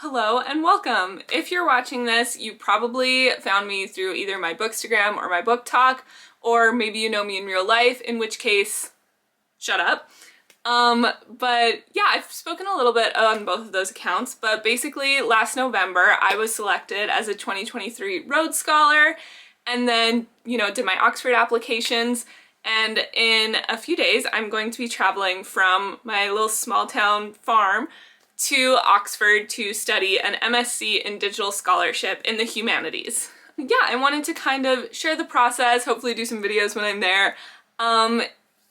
Hello and welcome. If you're watching this, you probably found me through either my Bookstagram or my book talk, or maybe you know me in real life, in which case, shut up. But yeah, I've spoken a little bit on both of those accounts, but basically last November I was selected as a 2023 Rhodes Scholar and then, did my Oxford applications. And in a few days, I'm going to be traveling from my little small town farm to Oxford to study an MSc in Digital Scholarship in the humanities. Yeah, I wanted to kind of share the process, hopefully do some videos when I'm there,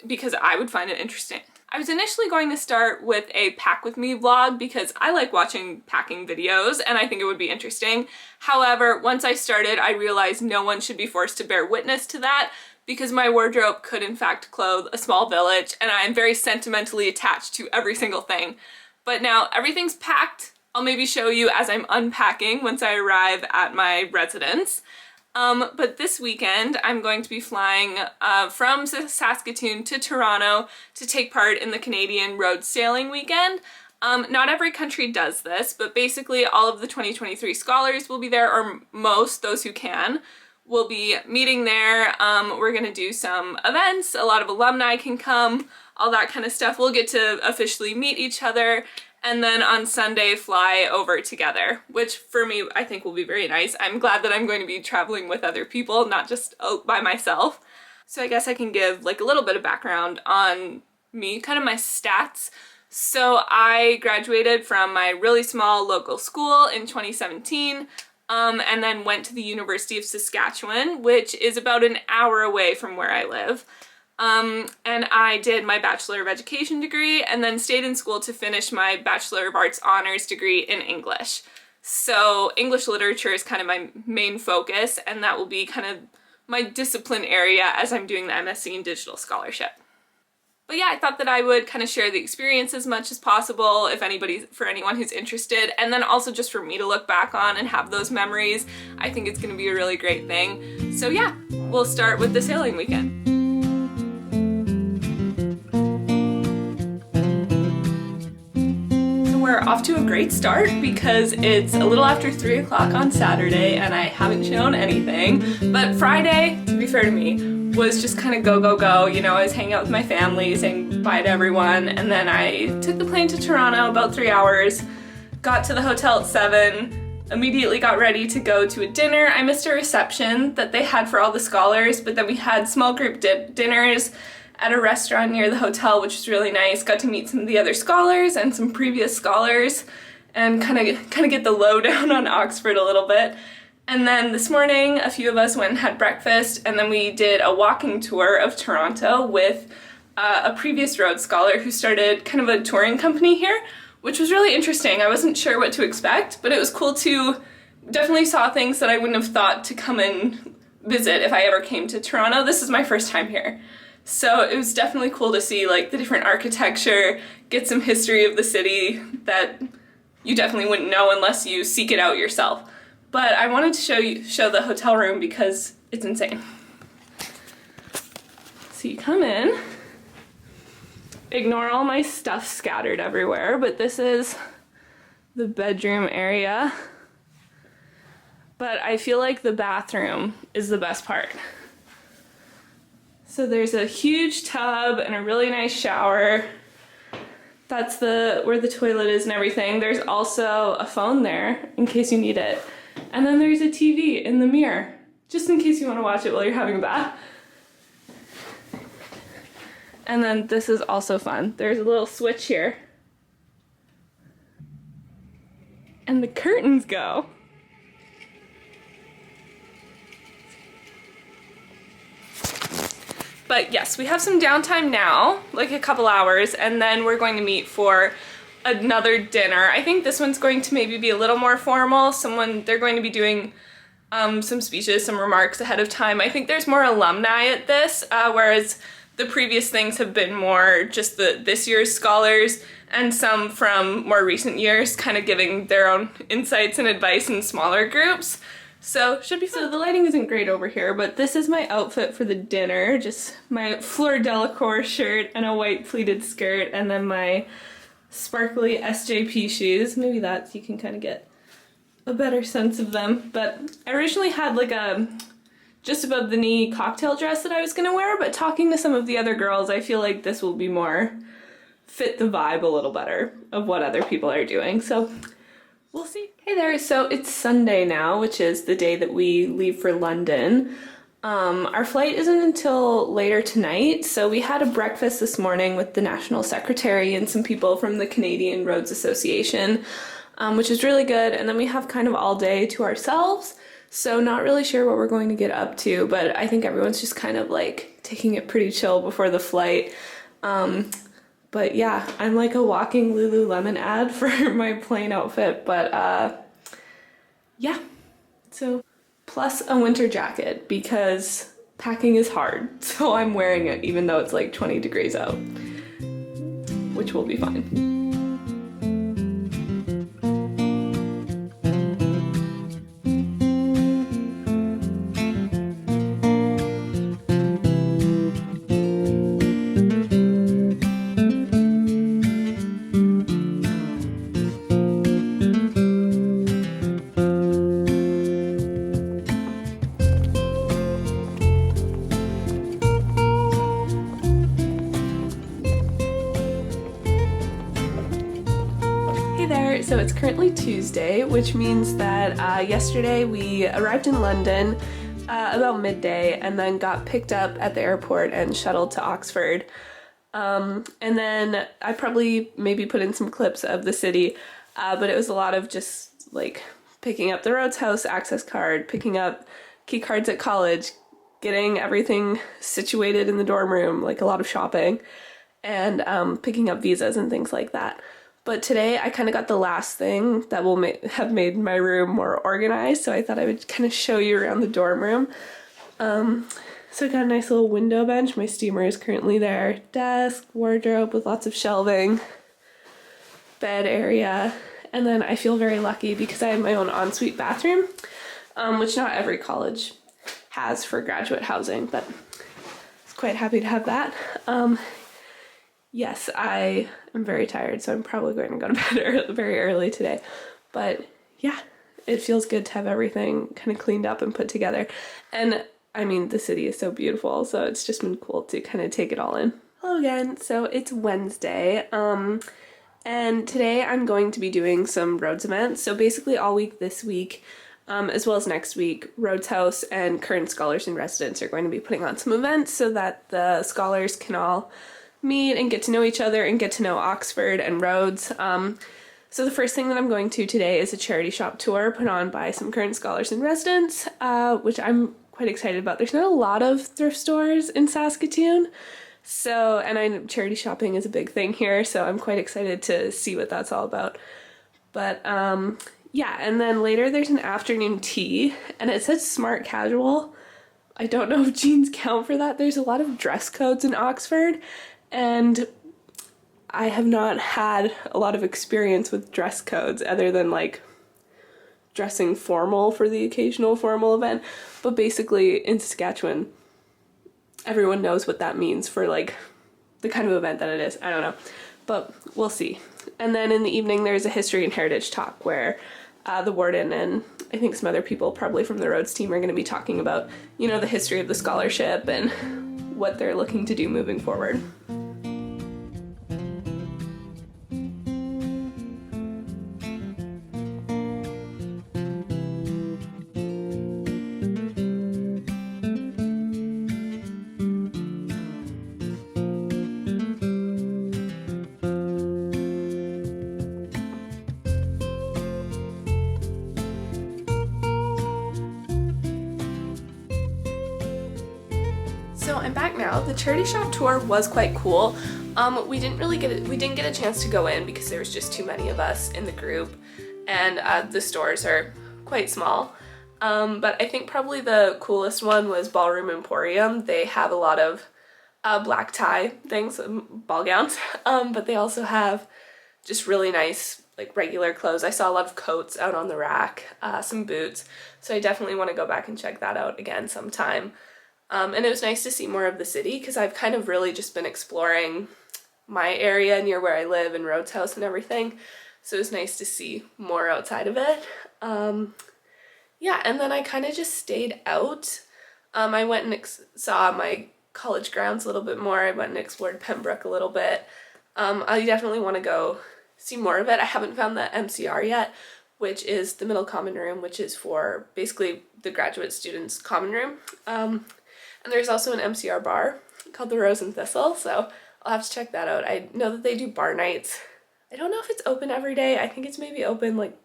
because I would find it interesting. I was initially going to start with a pack with me vlog because I like watching packing videos and I think it would be interesting. However, once I started, I realized no one should be forced to bear witness to that because my wardrobe could in fact clothe a small village and I am very sentimentally attached to every single thing. But now everything's packed. I'll maybe show you as I'm unpacking once I arrive at my residence. But this weekend I'm going to be flying from Saskatoon to Toronto to take part in the Canadian Rhodes Sailing Weekend. Not every country does this, but basically all of the 2023 scholars will be there, or most, those who can, will be meeting there. We're gonna do some events, a lot of alumni can come, all that kind of stuff. We'll get to officially meet each other and then on Sunday fly over together, which for me I think will be very nice. I'm glad that I'm going to be traveling with other people, not just by myself. So I guess I can give like a little bit of background on me, kind of my stats. So I graduated from my really small local school in 2017. And then went to the University of Saskatchewan, which is about an hour away from where I live. And I did my Bachelor of Education degree and then stayed in school to finish my Bachelor of Arts Honors degree in English. So English literature is kind of my main focus, and that will be kind of my discipline area as I'm doing the MSc in Digital Scholarship. But yeah, I thought that I would kind of share the experience as much as possible for anyone who's interested, and then also just for me to look back on and have those memories. I think it's going to be a really great thing. So yeah, we'll start with the sailing weekend. So we're off to a great start because it's a little after 3 o'clock on Saturday and I haven't shown anything, but Friday, to be fair to me, was just kind of go, go, go. I was hanging out with my family, saying bye to everyone, and then I took the plane to Toronto, about 3 hours, got to the hotel at 7, immediately got ready to go to a dinner. I missed a reception that they had for all the scholars, but then we had small group dinners at a restaurant near the hotel, which was really nice. Got to meet some of the other scholars and some previous scholars and kind of get the lowdown on Oxford a little bit. And then this morning, a few of us went and had breakfast, and then we did a walking tour of Toronto with a previous Rhodes Scholar who started kind of a touring company here, which was really interesting. I wasn't sure what to expect, but it was cool to definitely saw things that I wouldn't have thought to come and visit if I ever came to Toronto. This is my first time here. So it was definitely cool to see like the different architecture, get some history of the city that you definitely wouldn't know unless you seek it out yourself. But I wanted to show the hotel room because it's insane. So you come in, ignore all my stuff scattered everywhere, but this is the bedroom area. But I feel like the bathroom is the best part. So there's a huge tub and a really nice shower. That's where the toilet is and everything. There's also a phone there in case you need it. And then there's a TV in the mirror, just in case you want to watch it while you're having a bath. And then this is also fun. There's a little switch here. And the curtains go. But yes, we have some downtime now, like a couple hours, and then we're going to meet for another dinner. I think this one's going to maybe be a little more formal. They're going to be doing some speeches, some remarks ahead of time. I think there's more alumni at this, whereas the previous things have been more just this year's scholars and some from more recent years kind of giving their own insights and advice in smaller groups. So should be fun. So the lighting isn't great over here, but this is my outfit for the dinner. Just my Fleur Delacour shirt and a white pleated skirt, and then my sparkly SJP shoes. Maybe that's, you can kind of get a better sense of them. But I originally had like a just above the knee cocktail dress that I was gonna wear, but talking to some of the other girls, I feel like this will be more fit the vibe a little better of what other people are doing. So we'll see. Hey there, so it's Sunday now, which is the day that we leave for London. Our flight isn't until later tonight, so we had a breakfast this morning with the National Secretary and some people from the Canadian Rhodes Association, which is really good, and then we have kind of all day to ourselves, so not really sure what we're going to get up to, but I think everyone's just kind of like taking it pretty chill before the flight. But yeah, I'm like a walking Lululemon ad for my plain outfit, but yeah, so plus a winter jacket because packing is hard, so I'm wearing it even though it's like 20 degrees out, which will be fine. So it's currently Tuesday, which means that yesterday we arrived in London about midday and then got picked up at the airport and shuttled to Oxford. And then I probably maybe put in some clips of the city, but it was a lot of just like picking up the Rhodes House access card, picking up key cards at college, getting everything situated in the dorm room, like a lot of shopping, and picking up visas and things like that. But today I kind of got the last thing that will have made my room more organized, so I thought I would kind of show you around the dorm room. So I got a nice little window bench. My steamer is currently there. Desk, wardrobe with lots of shelving, bed area, and then I feel very lucky because I have my own ensuite bathroom, which not every college has for graduate housing, but I was quite happy to have that. Yes, I am very tired, so I'm probably going to go to bed very early today. But yeah, it feels good to have everything kind of cleaned up and put together. And I mean, the city is so beautiful, so it's just been cool to kind of take it all in. Hello again. So it's Wednesday, and today I'm going to be doing some Rhodes events. So basically all week this week, as well as next week, Rhodes House and current scholars and residents are going to be putting on some events so that the scholars can all meet and get to know each other and get to know Oxford and Rhodes. So the first thing that I'm going to today is a charity shop tour put on by some current scholars and residents, which I'm quite excited about. There's not a lot of thrift stores in Saskatoon, so, and I know charity shopping is a big thing here, so I'm quite excited to see what that's all about. But yeah, and then later there's an afternoon tea, and it says smart casual. I don't know if jeans count for that. There's a lot of dress codes in Oxford, and I have not had a lot of experience with dress codes other than like dressing formal for the occasional formal event. But basically in Saskatchewan, everyone knows what that means for like the kind of event that it is. I don't know, but we'll see. And then in the evening there's a history and heritage talk where the warden and I think some other people probably from the Rhodes team are going to be talking about, you know, the history of the scholarship and what they're looking to do moving forward. So I'm back now. The charity shop tour was quite cool. We didn't get a chance to go in because there was just too many of us in the group, and the stores are quite small. But I think probably the coolest one was Ballroom Emporium. They have a lot of black tie things, ball gowns, but they also have just really nice like regular clothes. I saw a lot of coats out on the rack, some boots, so I definitely want to go back and check that out again sometime. And it was nice to see more of the city because I've kind of really just been exploring my area near where I live and Rhodes House and everything. So it was nice to see more outside of it. Yeah, and then I kind of just stayed out. I went and saw my college grounds a little bit more. I went and explored Pembroke a little bit. I definitely want to go see more of it. I haven't found the MCR yet, which is the middle common room, which is for basically the graduate students' common room. And there's also an MCR bar called the Rose and Thistle, so I'll have to check that out. I know that they do bar nights. I don't know if it's open every day. I think it's maybe open like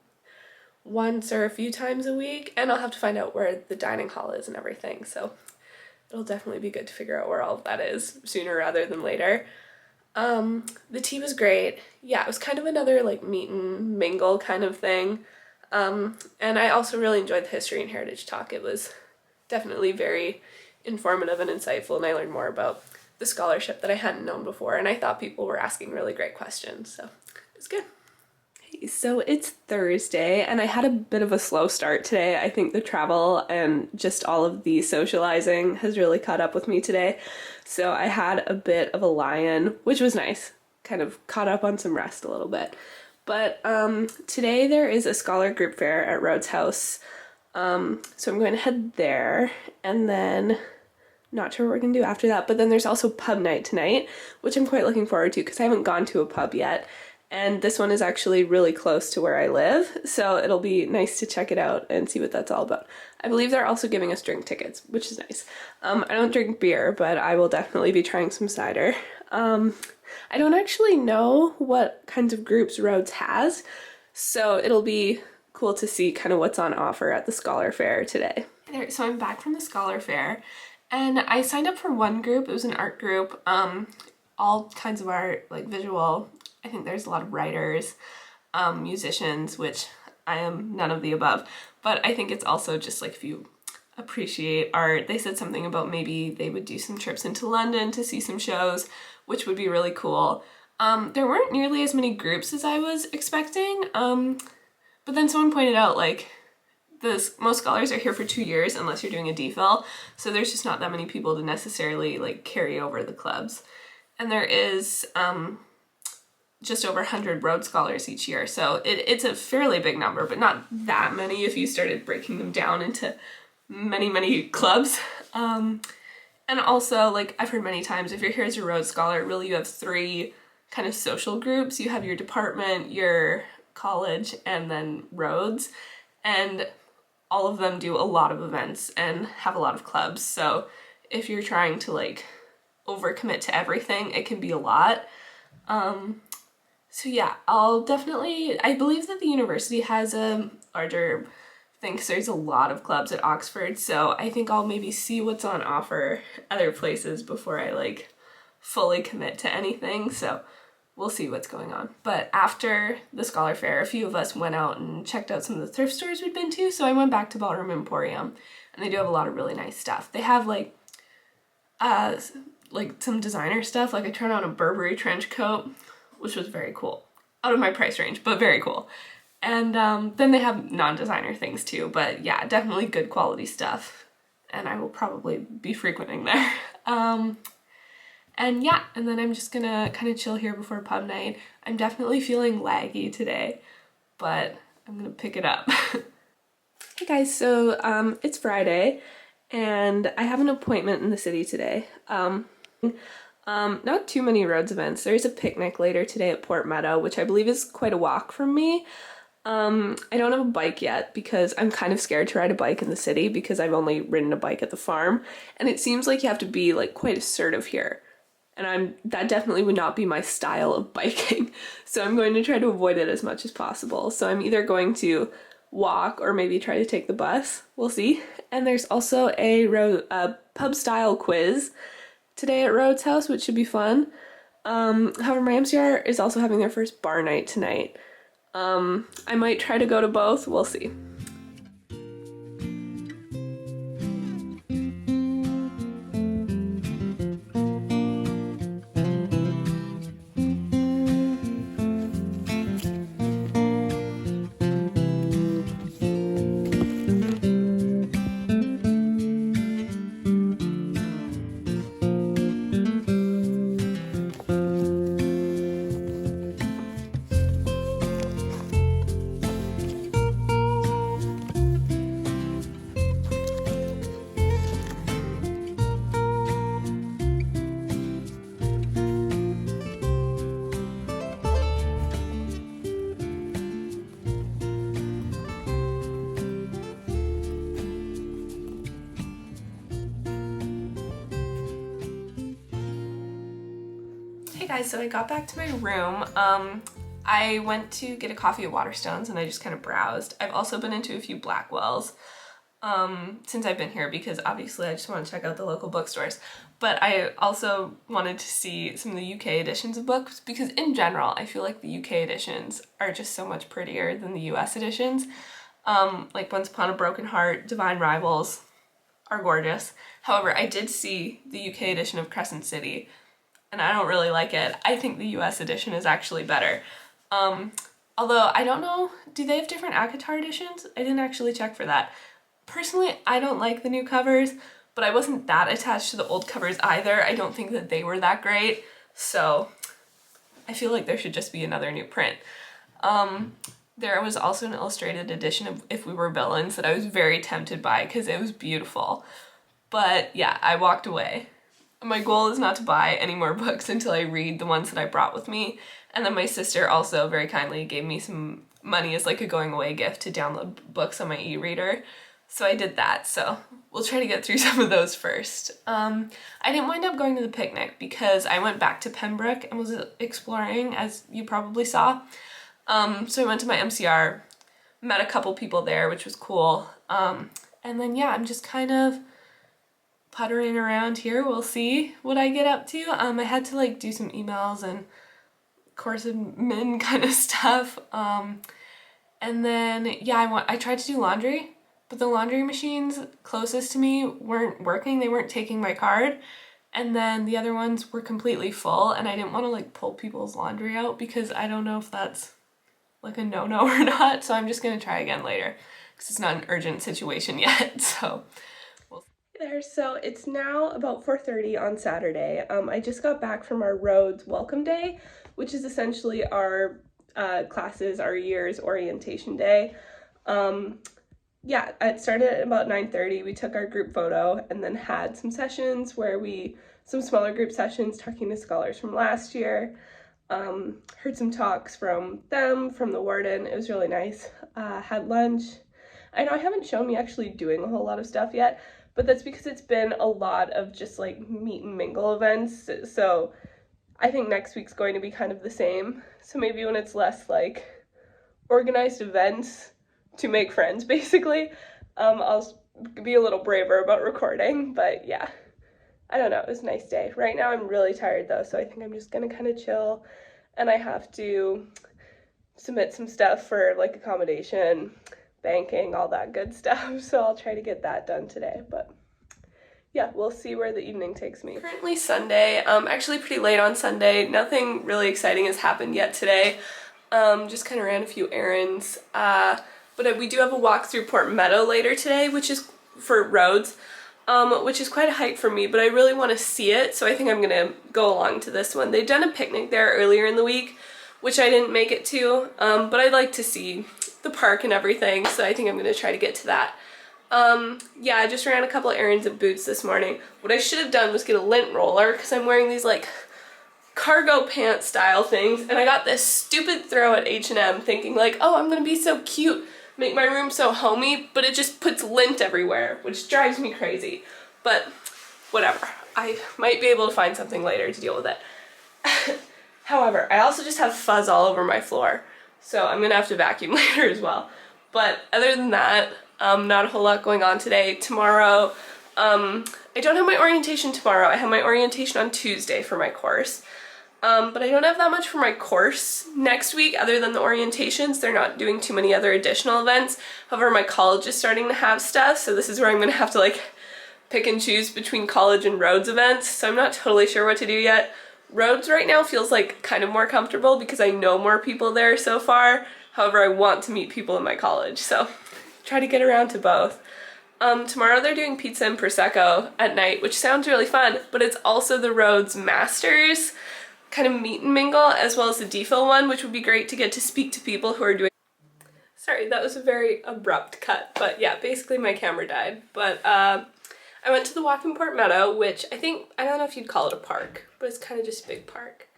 once or a few times a week, and I'll have to find out where the dining hall is and everything, so it'll definitely be good to figure out where all of that is sooner rather than later. The tea was great. Yeah, it was kind of another like meet and mingle kind of thing. And I also really enjoyed the history and heritage talk. It was definitely very informative and insightful, and I learned more about the scholarship that I hadn't known before, and I thought people were asking really great questions, so it was good. So it's Thursday, and I had a bit of a slow start today. I think the travel and just all of the socializing has really caught up with me today. So I had a bit of a lie-in, which was nice. Kind of caught up on some rest a little bit. But today there is a scholar group fair at Rhodes House. So I'm going to head there, and then not sure what we're going to do after that. But then there's also pub night tonight, which I'm quite looking forward to because I haven't gone to a pub yet. And this one is actually really close to where I live, so it'll be nice to check it out and see what that's all about. I believe they're also giving us drink tickets, which is nice. I don't drink beer, but I will definitely be trying some cider. I don't actually know what kinds of groups Rhodes has, so it'll be cool to see kind of what's on offer at the Scholar Fair today. So I'm back from the Scholar Fair, and I signed up for one group. It was an art group, all kinds of art, like visual. I think there's a lot of writers, musicians, which I am none of the above, but I think it's also just like if you appreciate art. They said something about maybe they would do some trips into London to see some shows, which would be really cool. There weren't nearly as many groups as I was expecting, but then someone pointed out like most scholars are here for 2 years unless you're doing a DPhil, so there's just not that many people to necessarily like carry over the clubs. And there is just over 100 Rhodes Scholars each year, so it's a fairly big number, but not that many if you started breaking them down into many clubs. And also, like I've heard many times, if you're here as a Rhodes Scholar, really you have 3 kind of social groups. You have your department, your college, and then Rhodes, and all of them do a lot of events and have a lot of clubs, so if you're trying to like overcommit to everything, it can be a lot. So yeah, I believe that the university has a larger thing because there's a lot of clubs at Oxford, so I think I'll maybe see what's on offer other places before I like fully commit to anything, so we'll see what's going on. But after the Scholar Fair, a few of us went out and checked out some of the thrift stores we'd been to, so I went back to Ballroom Emporium, and they do have a lot of really nice stuff. They have like some designer stuff, like I tried on a Burberry trench coat, which was very cool. Out of my price range, but very cool. And then they have non-designer things too, but yeah, definitely good quality stuff. And I will probably be frequenting there. And yeah, and then I'm just gonna kind of chill here before pub night. I'm definitely feeling laggy today, but I'm gonna pick it up. Hey guys, so it's Friday, and I have an appointment in the city today. Not too many Rhodes events. There's a picnic later today at Port Meadow, which I believe is quite a walk from me. I don't have a bike yet because I'm kind of scared to ride a bike in the city because I've only ridden a bike at the farm, and it seems like you have to be like quite assertive here. And that definitely would not be my style of biking. So I'm going to try to avoid it as much as possible. So I'm either going to walk or maybe try to take the bus. We'll see. And there's also a pub style quiz today at Rhodes House, which should be fun. However, my MCR is also having their first bar night tonight. I might try to go to both. We'll see. Okay guys, so I got back to my room. I went to get a coffee at Waterstones and I just kind of browsed. I've also been into a few Blackwells since I've been here because obviously I just want to check out the local bookstores. But I also wanted to see some of the UK editions of books because in general I feel like the UK editions are just so much prettier than the US editions. Like Once Upon a Broken Heart, Divine Rivals are gorgeous. However, I did see the UK edition of Crescent City and I don't really like it. I think the US edition is actually better. Although I don't know, do they have different ACOTAR editions? I didn't actually check for that. Personally, I don't like the new covers, but I wasn't that attached to the old covers either. I don't think that they were that great, so I feel like there should just be another new print. There was also an illustrated edition of If We Were Villains that I was very tempted by because it was beautiful. But yeah, I walked away. My goal is not to buy any more books until I read the ones that I brought with me. And then my sister also very kindly gave me some money as like a going away gift to download books on my e-reader. So I did that. So we'll try to get through some of those first. I didn't wind up going to the picnic because I went back to Pembroke and was exploring, as you probably saw. So I went to my MCR, met a couple people there, which was cool. And then yeah, I'm just kind of puttering around here. We'll see what I get up to. I had to like do some emails and course admin kind of stuff. And then yeah, I tried to do laundry, but the laundry machines closest to me weren't working. They weren't taking my card. And then the other ones were completely full and I didn't want to like pull people's laundry out because I don't know if that's like a no-no or not. So I'm just gonna try again later because it's not an urgent situation yet. So there, so it's now about 4:30 on Saturday. I just got back from our Rhodes welcome day, which is essentially our classes, our year's orientation day. Yeah, it started at about 9:30. We took our group photo and then had some sessions where some smaller group sessions talking to scholars from last year. Heard some talks from them, from the warden. It was really nice. Had lunch. I know I haven't shown me actually doing a whole lot of stuff yet, but that's because it's been a lot of just like meet and mingle events. So I think next week's going to be kind of the same. So maybe when it's less like organized events to make friends, basically, I'll be a little braver about recording. But yeah, I don't know. It was a nice day. Right now I'm really tired though, so I think I'm just gonna kind of chill. And I have to submit some stuff for like accommodation, banking, all that good stuff. So I'll try to get that done today. But yeah, we'll see where the evening takes me. Currently Sunday, actually pretty late on Sunday. Nothing really exciting has happened yet today. Just kind of ran a few errands. But we do have a walk through Port Meadow later today, which is for Rhodes, which is quite a hike for me, but I really want to see it. So I think I'm gonna go along to this one. They've done a picnic there earlier in the week, which I didn't make it to, but I'd like to see the park and everything, so I think I'm gonna try to get to that. Yeah, I just ran a couple of errands at Boots this morning. What I should have done was get a lint roller, because I'm wearing these like cargo pants style things, and I got this stupid throw at H&M thinking like, oh, I'm gonna be so cute, make my room so homey, but it just puts lint everywhere, which drives me crazy. But whatever, I might be able to find something later to deal with it. However, I also just have fuzz all over my floor, so I'm gonna have to vacuum later as well. But other than that, not a whole lot going on today. Tomorrow, I don't have my orientation tomorrow. I have my orientation on Tuesday for my course. But I don't have that much for my course next week other than the orientations. They're not doing too many other additional events. However, my college is starting to have stuff, so this is where I'm gonna have to like pick and choose between college and Rhodes events, so I'm not totally sure what to do yet. Rhodes right now feels like kind of more comfortable because I know more people there so far. However, I want to meet people in my college, so try to get around to both. Tomorrow they're doing pizza and Prosecco at night, which sounds really fun, but it's also the Rhodes Masters kind of meet and mingle, as well as the DPhil one, which would be great to get to speak to people who are doing. Sorry, that was a very abrupt cut, but yeah, basically my camera died. But I went to the walk in Port Meadow, which I don't know if you'd call it a park, but it's kind of just a big park.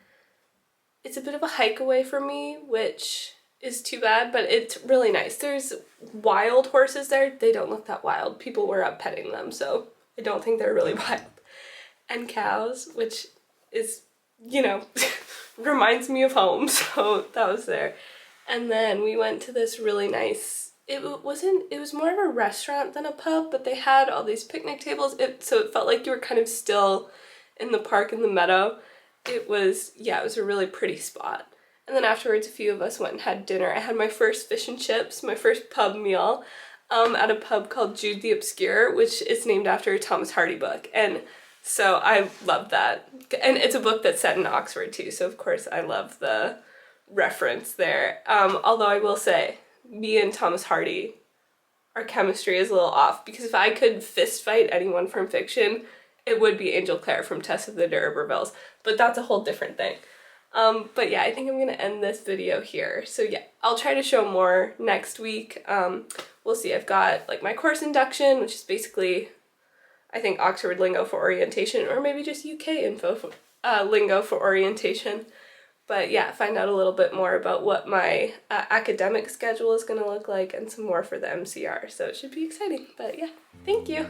It's a bit of a hike away from me, which is too bad, but it's really nice. There's wild horses there. They don't look that wild. People were up petting them, so I don't think they're really wild. And cows, which is you know, reminds me of home, so that was there. And then we went to this really nice, it was more of a restaurant than a pub, but they had all these picnic tables, so it felt like you were kind of still in the park in the meadow. It was a really pretty spot. And then afterwards, a few of us went and had dinner. I had my first fish and chips, my first pub meal, at a pub called Jude the Obscure, which is named after a Thomas Hardy book. And so I love that. And it's a book that's set in Oxford too, so of course I love the reference there. Although I will say, me and Thomas Hardy, our chemistry is a little off, because if I could fist fight anyone from fiction, it would be Angel Clare from Tess of the D'Urbervilles, but that's a whole different thing. But yeah, I think I'm gonna end this video here. So yeah, I'll try to show more next week. We'll see. I've got like my course induction, which is basically, I think, Oxford lingo for orientation, or maybe just UK lingo for orientation. But yeah, find out a little bit more about what my academic schedule is gonna look like, and some more for the MCR. So it should be exciting. But yeah, thank you.